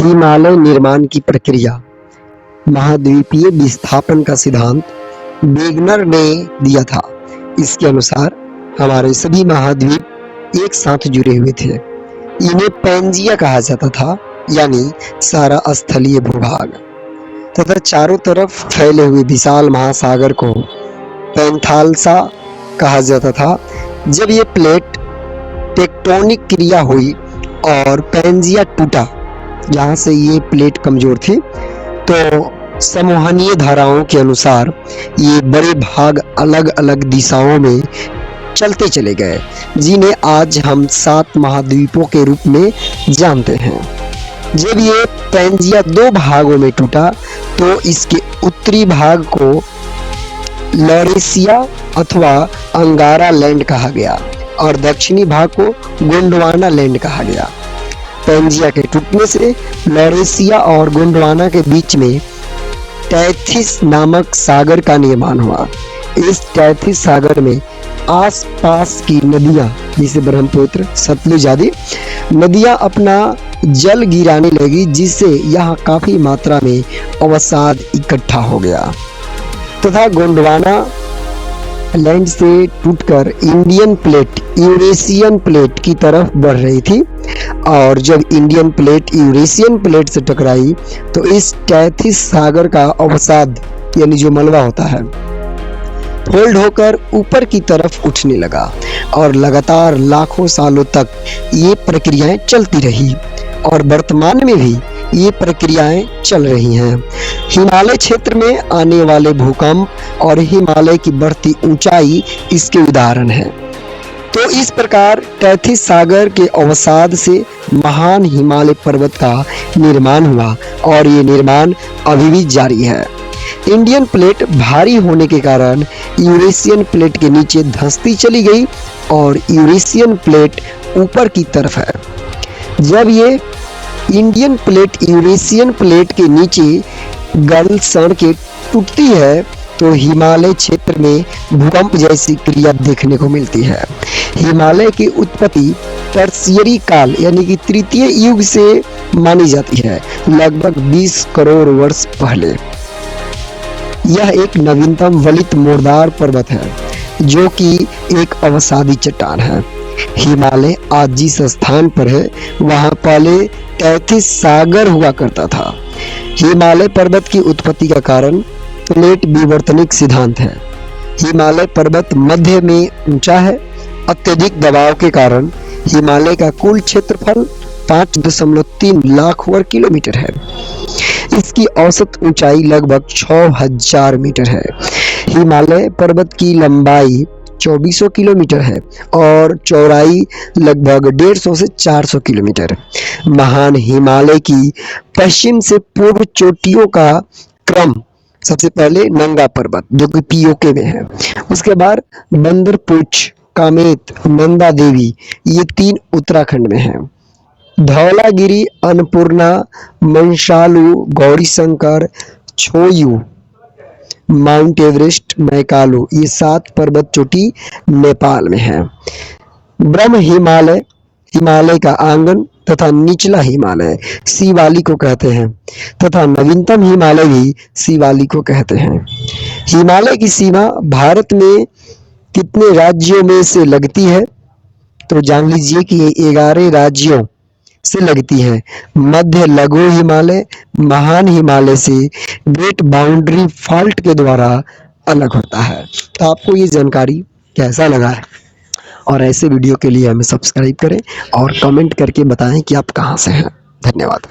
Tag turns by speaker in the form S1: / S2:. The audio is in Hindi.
S1: हिमालय निर्माण की प्रक्रिया। महाद्वीपीय विस्थापन का सिद्धांत वेगनर ने दिया था। इसके अनुसार हमारे सभी महाद्वीप एक साथ जुड़े हुए थे। इन्हें पैंजिया कहा जाता था, यानी सारा स्थलीय भूभाग, तथा चारों तरफ फैले हुए विशाल महासागर को पैंथालसा कहा जाता था। जब ये प्लेट टेक्टोनिक क्रिया हुई और पैंजिया टूटा, यहाँ से ये प्लेट कमजोर थी, तो संवहनीय धाराओं के अनुसार ये बड़े भाग अलग अलग दिशाओं में चलते चले गए, जिन्हें आज हम 7 महाद्वीपों के रूप में जानते हैं। जब ये पैंजिया 2 भागों में टूटा तो इसके उत्तरी भाग को लॉरेशिया अथवा अंगारा लैंड कहा गया और दक्षिणी भाग को गोंडवाना लैंड कहा गया। पैंजिया के टूटने से लॉरेशिया और गोंडवाना के बीच में टैथिस नामक सागर का निर्माण हुआ। इस टैथिस सागर में आसपास की नदियां, जैसे ब्रह्मपुत्र, सतलुज आदि नदियां अपना जल गिराने लगी, जिससे यहाँ काफी मात्रा में अवसाद इकट्ठा हो गया तथा गोंडवाना लैंड से टूटकर इंडियन प्लेट यूरेशियन प्लेट की तरफ बढ़ रही थी। और जब इंडियन प्लेट यूरेशियन प्लेट से टकराई तो इस टैथिस सागर का अवसाद, यानी जो मलबा होता है, फोल्ड होकर ऊपर की तरफ उठने लगा और लगातार लाखों सालों तक ये प्रक्रियाएं चलती रही और वर्तमान में भी ये प्रक्रियाएं चल रही हैं। हिमालय क्षेत्र में आने वाले भूकंप और हिमालय की बढ़ती ऊंचाई इसके उदाहरण हैं। तो इस प्रकार टैथिस सागर के अवसाद से महान हिमालय पर्वत का निर्माण हुआ और ये निर्माण अभी भी जारी है। इंडियन प्लेट भारी होने के कारण यूरेशियन प्लेट के नीचे धंसती चली गई और यूरेशियन प्लेट ऊपर की तरफ है। जब ये इंडियन प्लेट यूरेशियन प्लेट के नीचे गलसण के टूटती है तो हिमालय क्षेत्र में भूकंप जैसी क्रिया देखने को मिलती है। हिमालय की उत्पत्ति टर्शियरी काल, यानी कि तृतीय युग से मानी जाती है, लगभग 20 करोड़ वर्ष पहले। यह एक नवीनतम वलित मोरदार पर्वत है जो कि एक अवसादी चट्टान है। हिमालय आज जिस स्थान पर है वहां पहले टैथिस सागर हुआ करता था। हिमालय पर्वत की उत्पत्ति का कारण प्लेट विवर्तनिक सिद्धांत है। हिमालय पर्वत मध्य में ऊंचा है। अत्यधिक दबाव के कारण हिमालय का कुल क्षेत्रफल 5.3 लाख वर्ग किलोमीटर है। इसकी औसत ऊंचाई लगभग 6000 मीटर है। हिमालय पर्वत की लंबाई 2400 किलोमीटर है और चौड़ाई लगभग 150 से 400 किलोमीटर। महान हिमालय की पश्चिम से पूर्व चोटियों का क्रम सबसे पहले नंगा पर्वत, जो कि पीओके में है, उसके बाद बंदरपुछ, कामेत, नंदा देवी, ये 3 उत्तराखंड में है। धौलागिरी, अन्नपूर्णा, मंशालू, गौरीशंकर, छोयू, माउंट एवरेस्ट, मैकालू, ये 7 पर्वत चोटी नेपाल में है। ब्रह्म हिमालय, हिमालय का आंगन तथा निचला हिमालय शिवालिक को कहते हैं तथा नवीनतम हिमालय भी शिवालिक को कहते हैं। हिमालय की सीमा भारत में कितने राज्यों में से लगती है, तो जान लीजिए कि ये 11 राज्यों से लगती है। मध्य लघु हिमालय महान हिमालय से ग्रेट बाउंड्री फॉल्ट के द्वारा अलग होता है। तो आपको ये जानकारी कैसा लगा है? और ऐसे वीडियो के लिए हमें सब्सक्राइब करें और कमेंट करके बताएं कि आप कहां से हैं। धन्यवाद।